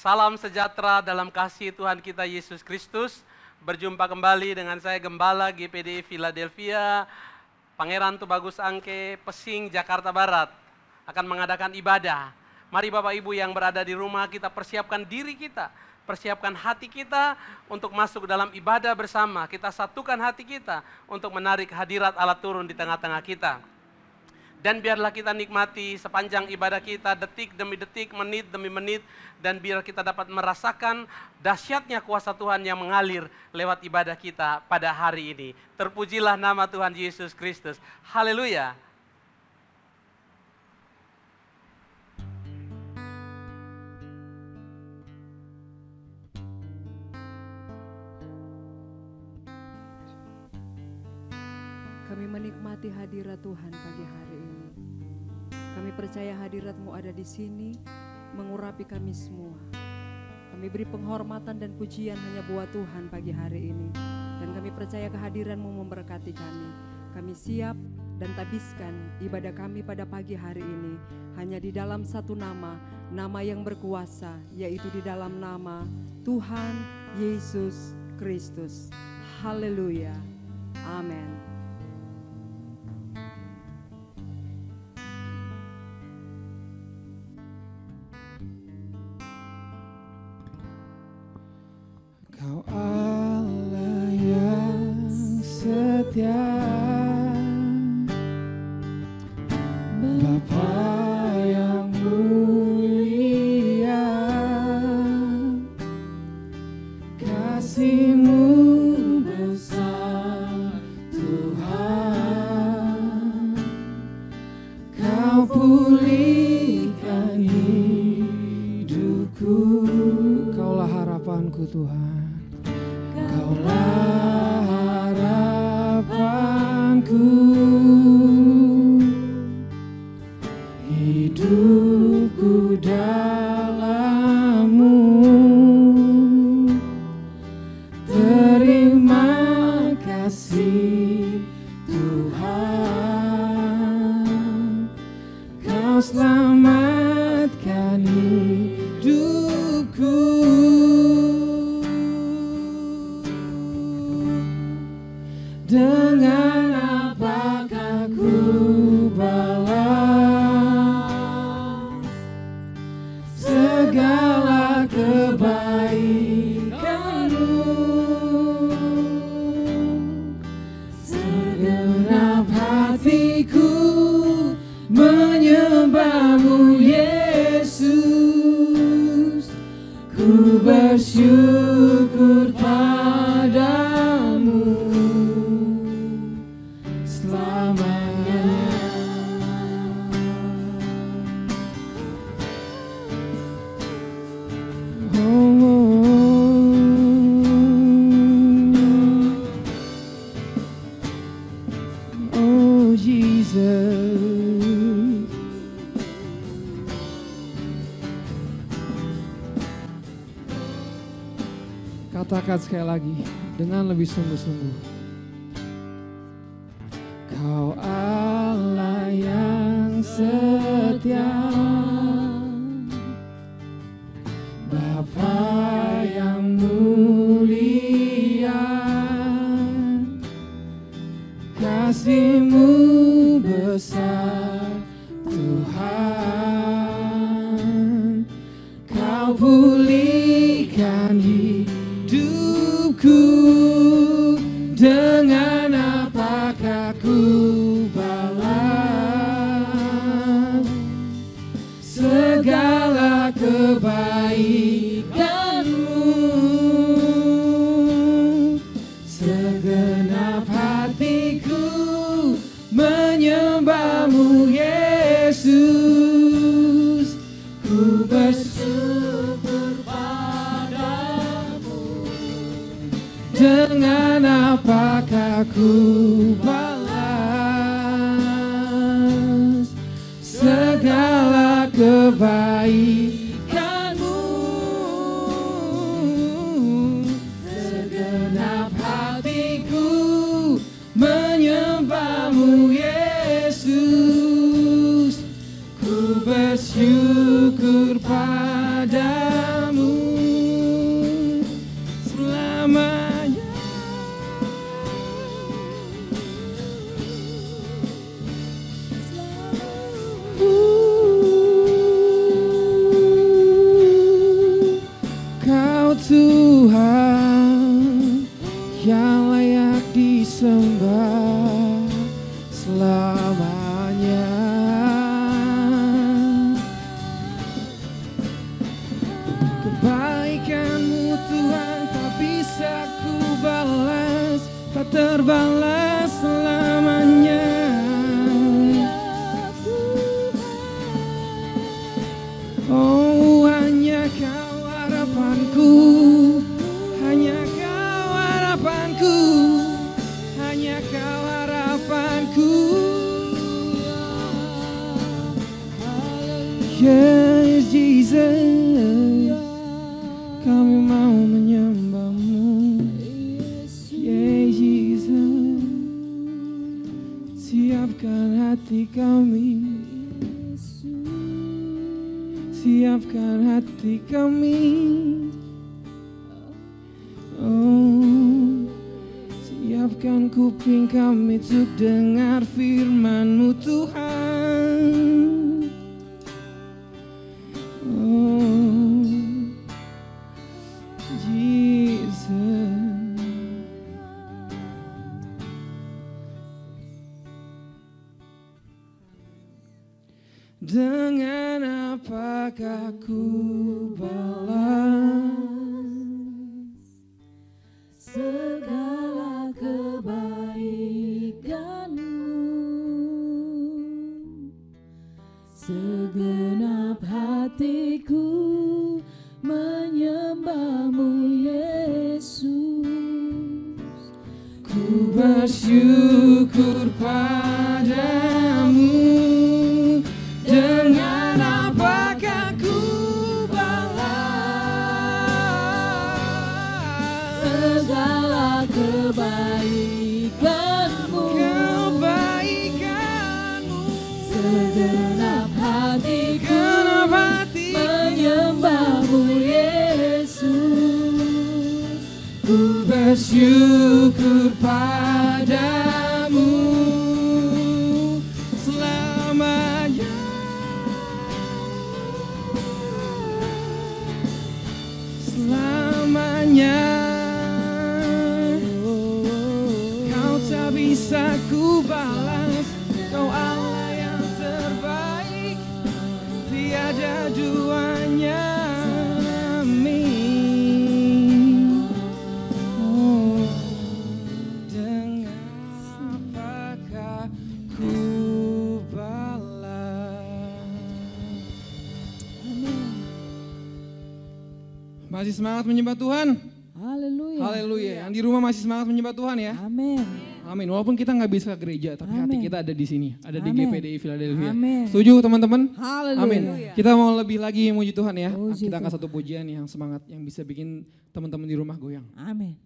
Salam sejahtera dalam kasih Tuhan kita Yesus Kristus. Berjumpa kembali dengan saya Gembala GPD Philadelphia, Pangeran Tubagus Angke, Pesing, Jakarta Barat, akan mengadakan ibadah. Mari Bapak Ibu yang berada di rumah, kita persiapkan diri kita, persiapkan hati kita untuk masuk dalam ibadah bersama. Kita satukan hati kita untuk menarik hadirat Allah turun di tengah-tengah kita. Dan biarlah kita nikmati sepanjang ibadah kita, detik demi detik, menit demi menit, dan biar kita dapat merasakan dahsyatnya kuasa Tuhan yang mengalir lewat ibadah kita pada hari ini. Terpujilah nama Tuhan Yesus Kristus. Haleluya. Kami menikmati hadirat Tuhan pagi hari ini. Kami percaya hadirat-Mu ada di sini, mengurapi kami semua. Kami beri penghormatan dan pujian hanya buat Tuhan pagi hari ini. Dan kami percaya kehadiran-Mu memberkati kami. Kami siap dan tabiskan ibadah kami pada pagi hari ini hanya di dalam satu nama, nama yang berkuasa, yaitu di dalam nama Tuhan Yesus Kristus. Haleluya. Amin. Kau Allah yang setia, Bapa yang mulia, kasih-Mu besar Tuhan. Kau pulihkan hidupku, Kaulah harapanku Tuhan. Kaulah harapanku, hidupku dalam-Mu. Terima kasih Tuhan, Kau selamatkan hidupku. Dengan apakah ku balas segala kebaikan-Mu? Segenap hatiku menyembah-Mu Yesus. Ku bersyukur padamu selamanya. Oh Jesus. Katakan sekali lagi dengan lebih sungguh-sungguh. Kau Allah yang setia, Bapa yang mulia, kasih-Mu besar Tuhan. Kau pulihkan hidupku, dengan apakah ku balas segala kebaikan-Mu? Segenap hatiku menyembah-Mu Yesus. Ku bersyukur padamu. Dengan apakah ku balas segala kebaikan-Mu? Segenap hatiku menyembah-Mu Yesus. Ku bersyukur padamu. yang layak disembah selamanya. Kebaikan-Mu Tuhan tak bisa ku balas, tak terbalas selamanya. Oh, hanya Kau harapanku, hanya Kau harapanku, hanya Kau harapanku. Yes, Jesus, kami mau menyembah-Mu. Yes, Jesus, siapkan hati kami, siapkan hati kami. Oh, siapkan kuping kami untuk dengar firman-Mu Tuhan. Oh, Jesus. Dengan apakah ku balas segala kebaikan-Mu? Segenap hatiku menyembah-Mu, Yesus. ku bersyukur padamu. Dengan apakah ku balas Segala kebaikan-Mu, kebaikan-Mu? segenap hatiku Segenap hatiku menyembah-Mu, Yesus. ku bersyukur padamu selamanya. Selamanya Kau tak bisa ku balas, Kau Allah yang terbaik, tiada duanya. Amin. Oh, dengan apakah ku balas? Masih semangat menyembah Tuhan? Haleluya. Haleluya. Yang di rumah masih semangat menyembah Tuhan ya? Amin. Amin. Walaupun kita nggak bisa ke gereja, tapi hati Amin. kita ada di sini, ada di Amin. GPDI Philadelphia. Amin. Setuju teman-teman? Haleluya. Amin. Kita mau lebih lagi muji Tuhan ya. Puji Kita angkat Tuhan. satu pujian yang semangat, yang bisa bikin teman-teman di rumah goyang. Amin.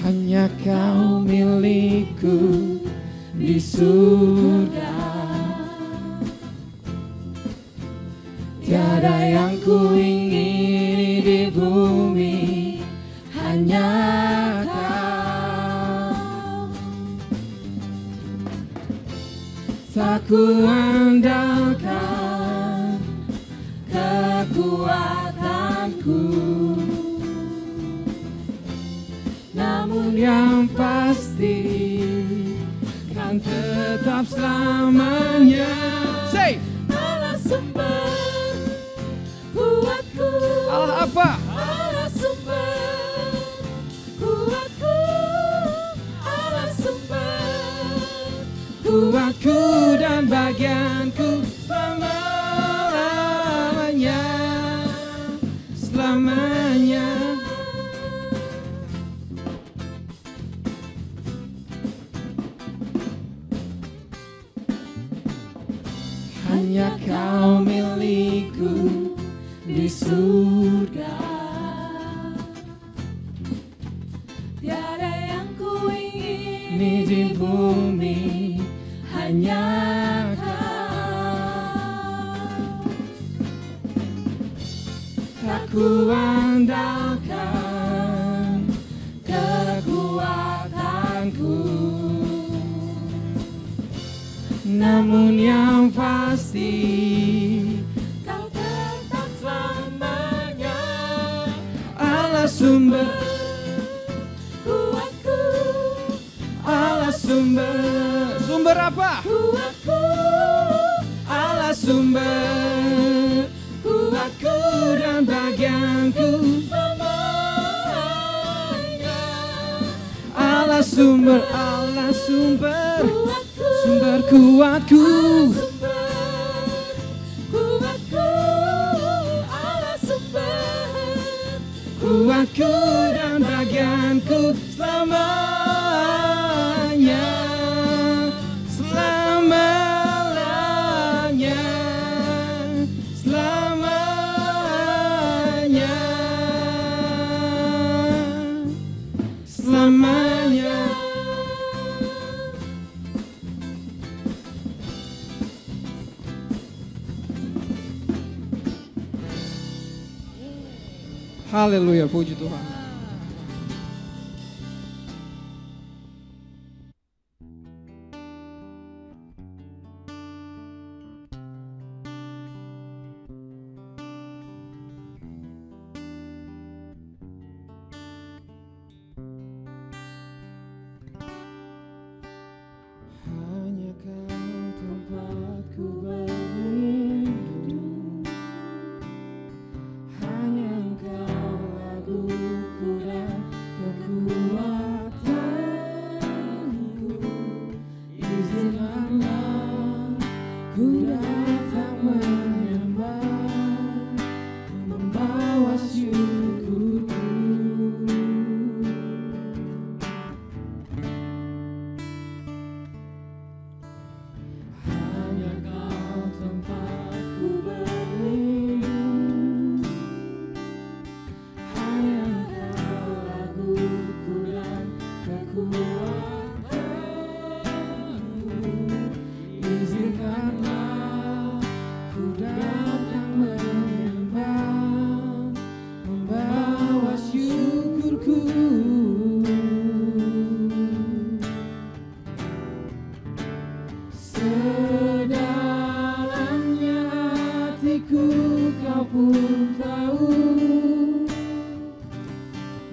Hanya Kau milikku di surga, tiada yang ku ingini di bumi, hanya Kau. Tak ku andalkan kekuatanku, namun yang pasti kan tetap selamanya. Say, Allah sumber kuatku. Allah apa? Allah sumber kuatku. Allah sumber Kuatku dan bagianku selama-lamanya, selamanya. Hanya Kau milikku di surga, tiada yang ku ingin ini di bumi, hanya Kau. Tak ku andalkan kekuatanku, namun yang pasti Kau tetap selamanya Allah sumber, kuatku, Allah sumber. Sumber apa? kuatku, Allah sumber, kuatku dan bagianku. selamanya. Allah sumber, Allah sumber, Kuatku, sumber kuatku. sumber kuatku, Allah sumber Kuatku dan bagianku selamanya, selamanya, selamanya, selamanya. Haleluya, puji Tuhan. Hanya Kau tempatku berlindung, hanya Engkau laguku dan kekuatanku. Izinkanlah ku datang menyembah, membawa syukurku. Hanya Kau tempatku berlindung, hanya Engkau laguku dan kekuatanku. Izinkanlah ku datang menyembah, membawa syukurku. Sedalamnya hatiku Kau pun tahu,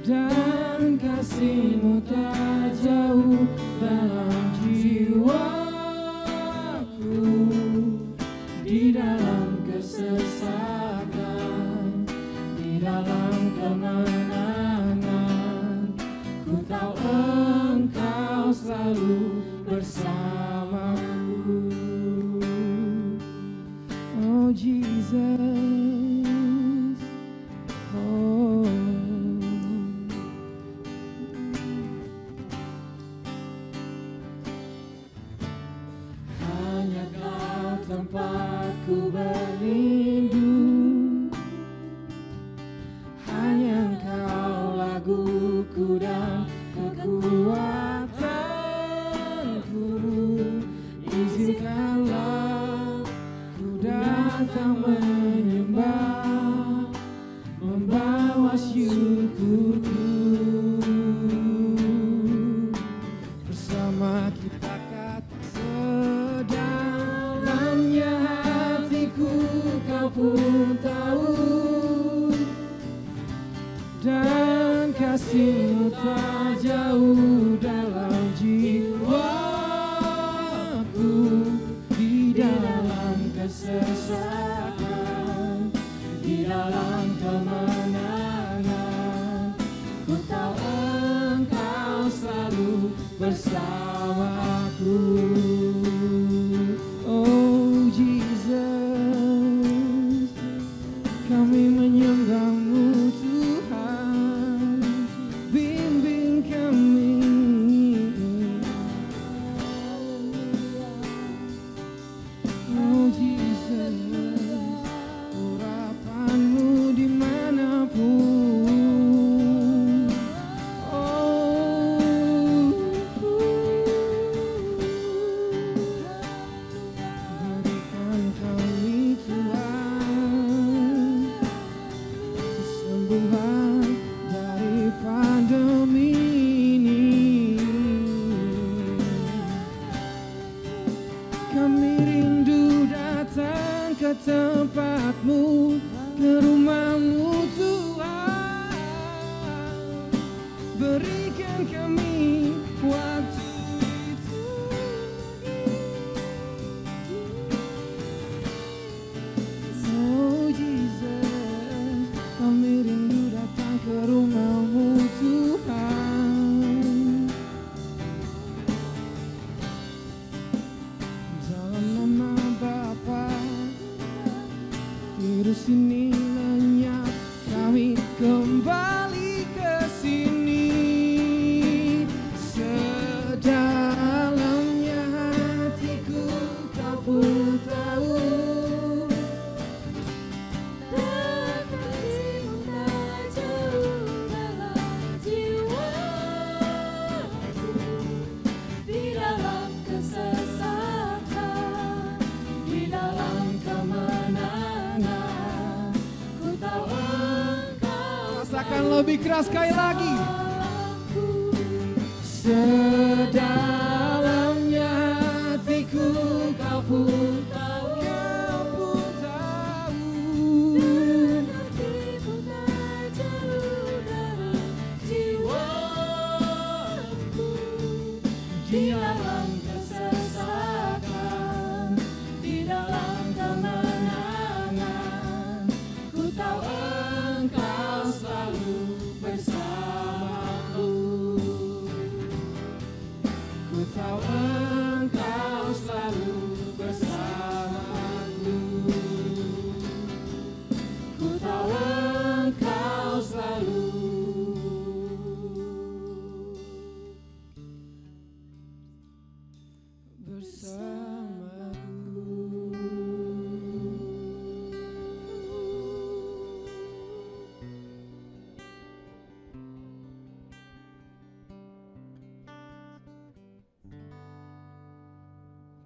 dan kasih-Mu tak jauh dalam jiwaku. Di dalam kesesakan, di dalam kemenangan, ku tahu Engkau selalu bersamaku. Oh Jesus, oh. Hanya Kau tempatku berlindung, hanya Engkau laguku dan kekuatanku. Izinkanlah ku datang menyembah, membawa syukurku. Bersama kita kata sedalamnya hatiku Kau pun tahu, dan kasih-Mu tak jauh dalam jiwaku. Di dalam kesesakan, di dalam kemenangan, ku tahu Engkau selalu bersamaku. Oh Jesus, kami menyembah-Mu Tuhan, bimbing kami. Oh Jesus, Kami rindu datang ke tempatmu, ke rumahmu Tuhan. Berikan kami waktu itu. Oh Jesus, kami rindu datang ke rumahmu Tuhan. Dalam nama Bapa, virus ini lenyap, kami kembali ke sini. Sedalamnya hatiku kau pun tahu. Dan kasih-Mu tak jauh dalam jiwaku. Di dalam kesesatan, di dalam kemenangan, ku tahu Engkau Rasakan lebih keras sekali lagi. aku. Sedalamnya hatiku kau pun tahu. Kau pun tahu. Dan kasih-Mu tak jauh dalam jiwaku. Di dalam kesesatan, di dalam kemenangan, ku tahu Engkau selalu bersamaku. Ku tahu Engkau selalu bersamaku. Ku tahu Engkau selalu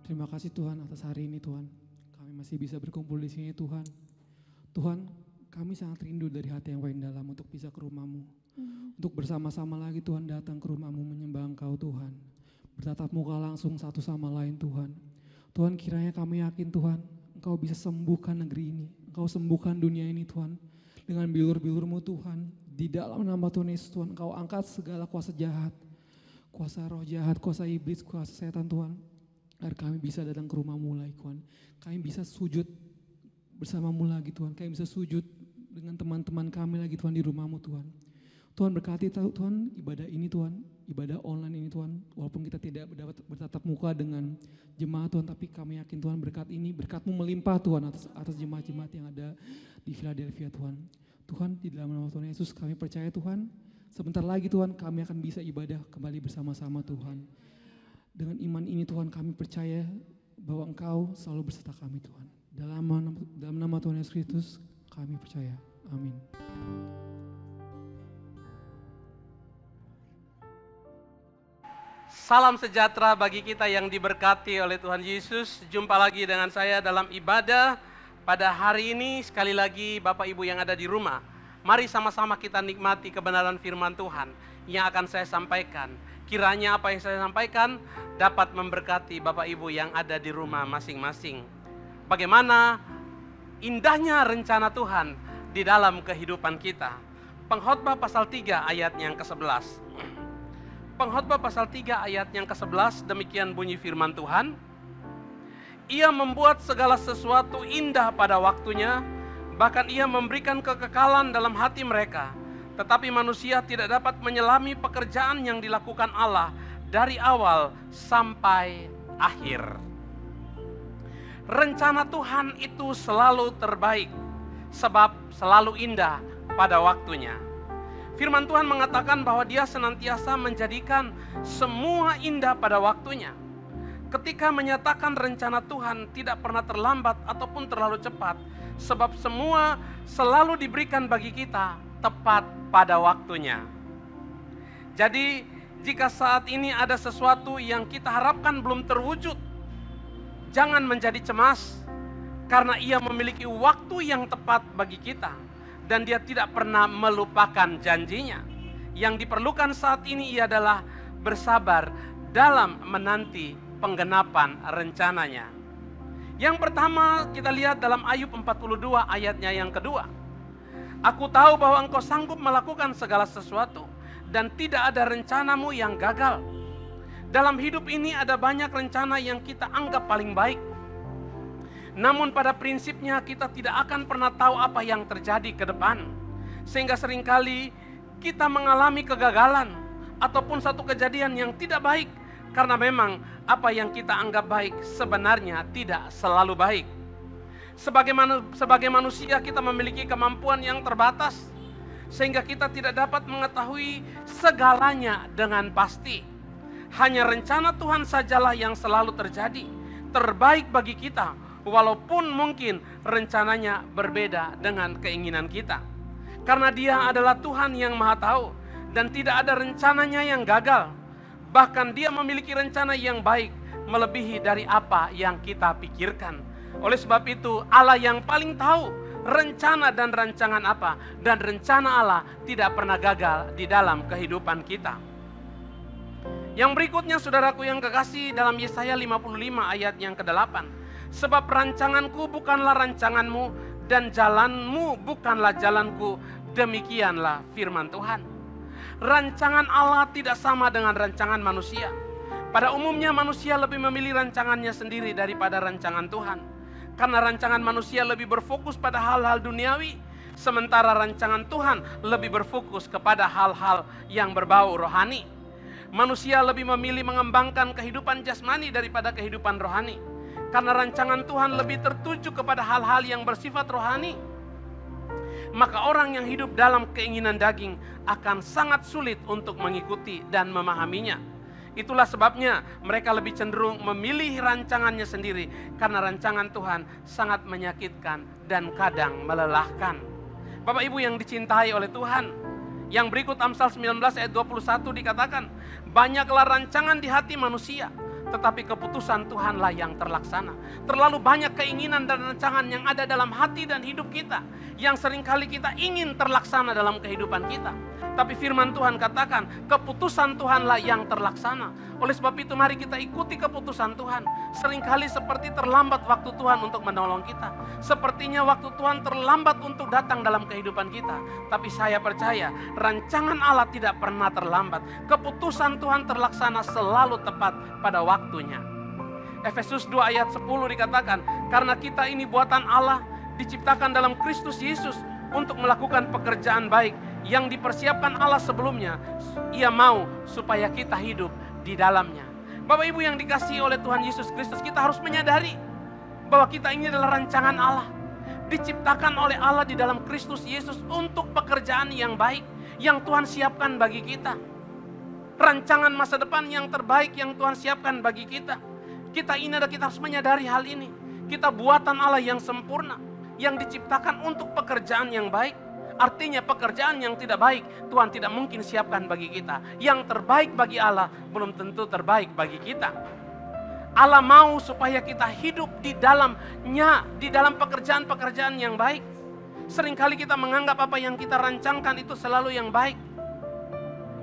Terima kasih Tuhan atas hari ini Tuhan. Kami masih bisa berkumpul di sini Tuhan. Tuhan, kami sangat rindu dari hati yang paling dalam untuk bisa ke rumah-Mu. Untuk bersama-sama lagi Tuhan datang ke rumah-Mu menyembah Engkau Tuhan. Bertatap muka langsung satu sama lain Tuhan. Tuhan, kiranya kami yakin Tuhan, Engkau bisa sembuhkan negeri ini. Engkau sembuhkan dunia ini Tuhan. Dengan bilur-bilur-Mu Tuhan. Di dalam nama Tuhan Yesus Tuhan, Engkau angkat segala kuasa jahat. Kuasa roh jahat, kuasa iblis, kuasa setan Tuhan. Agar kami bisa datang ke rumah-Mu lagi Tuhan. Kami bisa sujud bersama-Mu lagi Tuhan. Kami bisa sujud dengan teman-teman kami lagi Tuhan di rumah-Mu Tuhan. Tuhan berkati Tuhan ibadah ini Tuhan. Ibadah online ini Tuhan. Walaupun kita tidak dapat bertatap muka dengan jemaat Tuhan. Tapi kami yakin Tuhan berkat ini, berkat-Mu melimpah Tuhan atas jemaat-jemaat yang ada di Philadelphia Tuhan. Tuhan, di dalam nama Tuhan Yesus kami percaya Tuhan. Sebentar lagi Tuhan kami akan bisa ibadah kembali bersama-sama Tuhan. Dengan iman ini Tuhan kami percaya bahwa Engkau selalu berserta kami Tuhan. Dalam nama Tuhan Yesus Kristus kami percaya. Amin. Salam sejahtera bagi kita yang diberkati oleh Tuhan Yesus. Jumpa lagi dengan saya dalam ibadah pada hari ini. Sekali lagi Bapak Ibu yang ada di rumah, mari sama-sama kita nikmati kebenaran firman Tuhan yang akan saya sampaikan. Kiranya apa yang saya sampaikan dapat memberkati Bapak Ibu yang ada di rumah masing-masing. Bagaimana indahnya rencana Tuhan di dalam kehidupan kita. Pengkhotbah pasal 3 ayat yang ke-11. Pengkhotbah pasal 3 ayat yang ke-11 demikian bunyi firman Tuhan. Ia membuat segala sesuatu indah pada waktunya, bahkan ia memberikan kekekalan dalam hati mereka. Tetapi manusia tidak dapat menyelami pekerjaan yang dilakukan Allah dari awal sampai akhir. Rencana Tuhan itu selalu terbaik, sebab selalu indah pada waktunya. Firman Tuhan mengatakan bahwa Dia senantiasa menjadikan semua indah pada waktunya. Ketika menyatakan rencana Tuhan tidak pernah terlambat ataupun terlalu cepat, sebab semua selalu diberikan bagi kita tepat pada waktunya. Jadi jika saat ini ada sesuatu yang kita harapkan belum terwujud, jangan menjadi cemas, karena Ia memiliki waktu yang tepat bagi kita dan Dia tidak pernah melupakan janjinya. Yang diperlukan saat ini adalah bersabar dalam menanti penggenapan rencananya. Yang pertama kita lihat dalam Ayub 42 ayatnya yang kedua. Aku tahu bahwa engkau sanggup melakukan segala sesuatu dan tidak ada rencanamu yang gagal. Dalam hidup ini ada banyak rencana yang kita anggap paling baik. Namun pada prinsipnya kita tidak akan pernah tahu apa yang terjadi ke depan. Sehingga seringkali kita mengalami kegagalan ataupun satu kejadian yang tidak baik. Karena memang apa yang kita anggap baik sebenarnya tidak selalu baik. Sebagai manusia kita memiliki kemampuan yang terbatas. Sehingga kita tidak dapat mengetahui segalanya dengan pasti. Hanya rencana Tuhan sajalah yang selalu terjadi. Terbaik bagi kita. Walaupun mungkin rencananya berbeda dengan keinginan kita. Karena Dia adalah Tuhan yang Maha Tahu. Dan tidak ada rencananya yang gagal. Bahkan Dia memiliki rencana yang baik melebihi dari apa yang kita pikirkan. Oleh sebab itu Allah yang paling tahu rencana dan rancangan apa. Dan rencana Allah tidak pernah gagal di dalam kehidupan kita. Yang berikutnya saudaraku yang kekasih dalam Yesaya 55 ayat yang ke-8. Sebab rancanganku bukanlah rancanganmu dan jalanmu bukanlah jalanku. Demikianlah firman Tuhan. Rancangan Allah tidak sama dengan rancangan manusia. Pada umumnya manusia lebih memilih rancangannya sendiri daripada rancangan Tuhan. Karena rancangan manusia lebih berfokus pada hal-hal duniawi. Sementara rancangan Tuhan lebih berfokus kepada hal-hal yang berbau rohani. Manusia lebih memilih mengembangkan kehidupan jasmani daripada kehidupan rohani. Karena rancangan Tuhan lebih tertuju kepada hal-hal yang bersifat rohani. Maka orang yang hidup dalam keinginan daging akan sangat sulit untuk mengikuti dan memahaminya. Itulah sebabnya mereka lebih cenderung memilih rancangannya sendiri. Karena rancangan Tuhan sangat menyakitkan dan kadang melelahkan. Bapak Ibu yang dicintai oleh Tuhan, yang berikut Amsal 19 ayat 21 dikatakan, banyaklah rancangan di hati manusia, tetapi keputusan Tuhanlah yang terlaksana. Terlalu banyak keinginan dan rancangan yang ada dalam hati dan hidup kita, yang seringkali kita ingin terlaksana dalam kehidupan kita. Tapi firman Tuhan katakan, keputusan Tuhanlah yang terlaksana. Oleh sebab itu mari kita ikuti keputusan Tuhan. Seringkali seperti terlambat waktu Tuhan untuk menolong kita. Sepertinya waktu Tuhan terlambat untuk datang dalam kehidupan kita. Tapi saya percaya rancangan Allah tidak pernah terlambat. Keputusan Tuhan terlaksana selalu tepat pada waktunya. Efesus 2 ayat 10 dikatakan, karena kita ini buatan Allah, diciptakan dalam Kristus Yesus untuk melakukan pekerjaan baik yang dipersiapkan Allah sebelumnya. Ia mau supaya kita hidup di dalamnya. Bapak Ibu yang dikasihi oleh Tuhan Yesus Kristus, kita harus menyadari bahwa kita ini adalah rancangan Allah. Diciptakan oleh Allah di dalam Kristus Yesus untuk pekerjaan yang baik yang Tuhan siapkan bagi kita. Rancangan masa depan yang terbaik yang Tuhan siapkan bagi kita. Kita harus menyadari hal ini. Kita buatan Allah yang sempurna, yang diciptakan untuk pekerjaan yang baik. Artinya pekerjaan yang tidak baik Tuhan tidak mungkin siapkan bagi kita. Yang terbaik bagi Allah belum tentu terbaik bagi kita. Allah mau supaya kita hidup di dalamnya, di dalam pekerjaan-pekerjaan yang baik. Seringkali kita menganggap apa yang kita rancangkan itu selalu yang baik.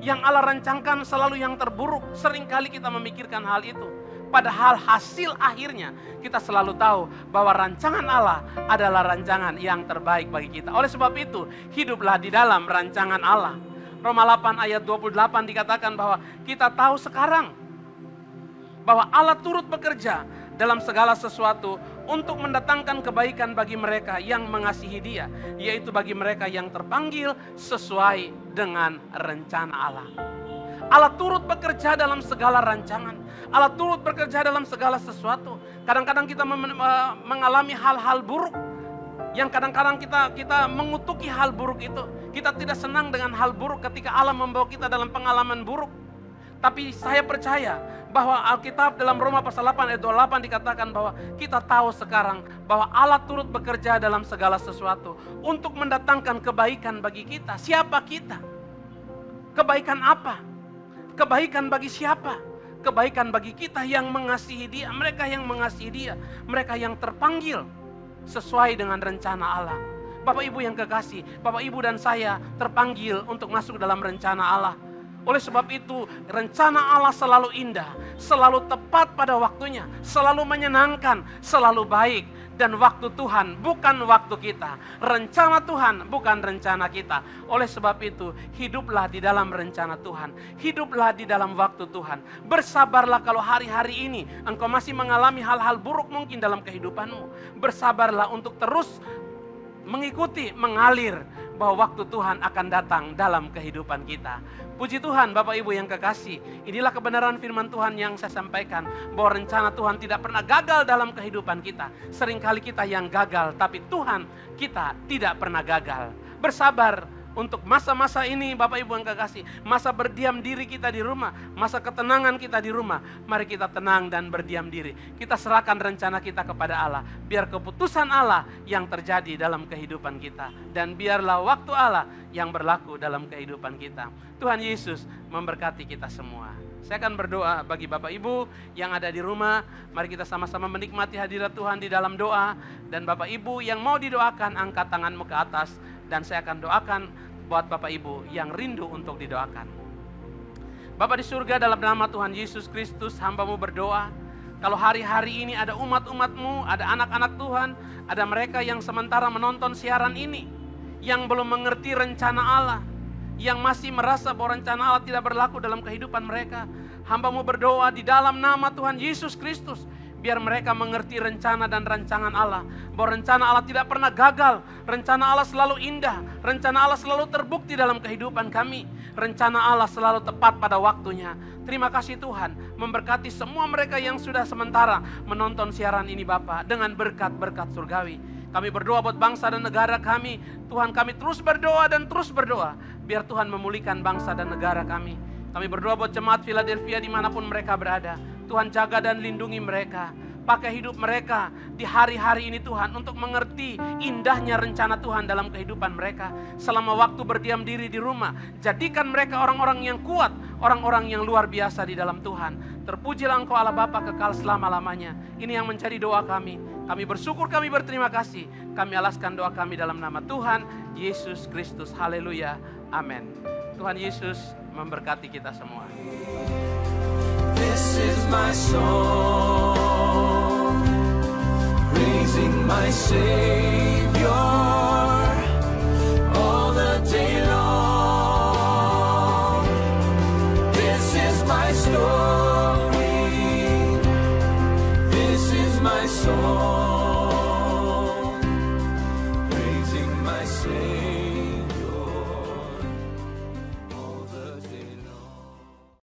Yang Allah rancangkan selalu yang terburuk. Seringkali kita memikirkan hal itu. Padahal hasil akhirnya kita selalu tahu bahwa rancangan Allah adalah rancangan yang terbaik bagi kita. Oleh sebab itu hiduplah di dalam rancangan Allah. Roma 8 ayat 28 dikatakan bahwa kita tahu sekarang bahwa Allah turut bekerja dalam segala sesuatu untuk mendatangkan kebaikan bagi mereka yang mengasihi Dia, yaitu bagi mereka yang terpanggil sesuai dengan rencana Allah. Allah turut bekerja dalam segala rancangan. Allah turut bekerja dalam segala sesuatu. Kadang-kadang kita mengalami hal-hal buruk. Yang kadang-kadang kita mengutuki hal buruk itu. Kita tidak senang dengan hal buruk ketika Allah membawa kita dalam pengalaman buruk. Tapi saya percaya bahwa Alkitab dalam Roma pasal 8 ayat 28 dikatakan bahwa kita tahu sekarang bahwa Allah turut bekerja dalam segala sesuatu untuk mendatangkan kebaikan bagi kita. Siapa kita? Kebaikan apa? Kebaikan bagi siapa? Kebaikan bagi kita yang mengasihi Dia, mereka yang mengasihi Dia, mereka yang terpanggil sesuai dengan rencana Allah. Bapak Ibu yang kekasih, Bapak Ibu dan saya terpanggil untuk masuk dalam rencana Allah. Oleh sebab itu, rencana Allah selalu indah, selalu tepat pada waktunya, selalu menyenangkan, selalu baik. Dan waktu Tuhan bukan waktu kita. Rencana Tuhan bukan rencana kita. Oleh sebab itu, hiduplah di dalam rencana Tuhan. Hiduplah di dalam waktu Tuhan. Bersabarlah kalau hari-hari ini engkau masih mengalami hal-hal buruk mungkin dalam kehidupanmu. Bersabarlah untuk terus mengikuti, mengalir bahwa waktu Tuhan akan datang dalam kehidupan kita. Puji Tuhan Bapak Ibu yang kekasih, inilah kebenaran firman Tuhan yang saya sampaikan, bahwa rencana Tuhan tidak pernah gagal dalam kehidupan kita. Seringkali kita yang gagal, tapi Tuhan kita tidak pernah gagal. Bersabar untuk masa-masa ini Bapak Ibu yang kekasih, masa berdiam diri kita di rumah, masa ketenangan kita di rumah. Mari kita tenang dan berdiam diri. Kita serahkan rencana kita kepada Allah. Biar keputusan Allah yang terjadi dalam kehidupan kita. Dan biarlah waktu Allah yang berlaku dalam kehidupan kita. Tuhan Yesus memberkati kita semua. Saya akan berdoa bagi Bapak Ibu yang ada di rumah. Mari kita sama-sama menikmati hadirat Tuhan di dalam doa. Dan Bapak Ibu yang mau didoakan, angkat tanganmu ke atas. Dan saya akan doakan buat Bapak Ibu yang rindu untuk didoakan. Bapa di surga, dalam nama Tuhan Yesus Kristus, hamba-Mu berdoa. Kalau hari-hari ini ada umat-umat-Mu, ada anak-anak Tuhan, ada mereka yang sementara menonton siaran ini, yang belum mengerti rencana Allah, yang masih merasa bahwa rencana Allah tidak berlaku dalam kehidupan mereka. Hamba-Mu berdoa di dalam nama Tuhan Yesus Kristus, biar mereka mengerti rencana dan rancangan Allah. Bahwa rencana Allah tidak pernah gagal. Rencana Allah selalu indah. Rencana Allah selalu terbukti dalam kehidupan kami. Rencana Allah selalu tepat pada waktunya. Terima kasih Tuhan. Memberkati semua mereka yang sudah sementara menonton siaran ini Bapa, dengan berkat-berkat surgawi. Kami berdoa buat bangsa dan negara kami. Tuhan, kami terus berdoa dan terus berdoa. Biar Tuhan memulihkan bangsa dan negara kami. Kami berdoa buat jemaat Philadelphia dimanapun mereka berada. Tuhan, jaga dan lindungi mereka. Pakai hidup mereka di hari-hari ini Tuhan, untuk mengerti indahnya rencana Tuhan dalam kehidupan mereka. Selama waktu berdiam diri di rumah, jadikan mereka orang-orang yang kuat, orang-orang yang luar biasa di dalam Tuhan. Terpujilah Engkau Allah Bapa kekal selama-lamanya. Ini yang menjadi doa kami. Kami bersyukur, kami berterima kasih. Kami alaskan doa kami dalam nama Tuhan Yesus Kristus. Haleluya. Amin. Tuhan Yesus memberkati kita semua. This is my song, praising my Savior all the day long. This is my story, this is my song.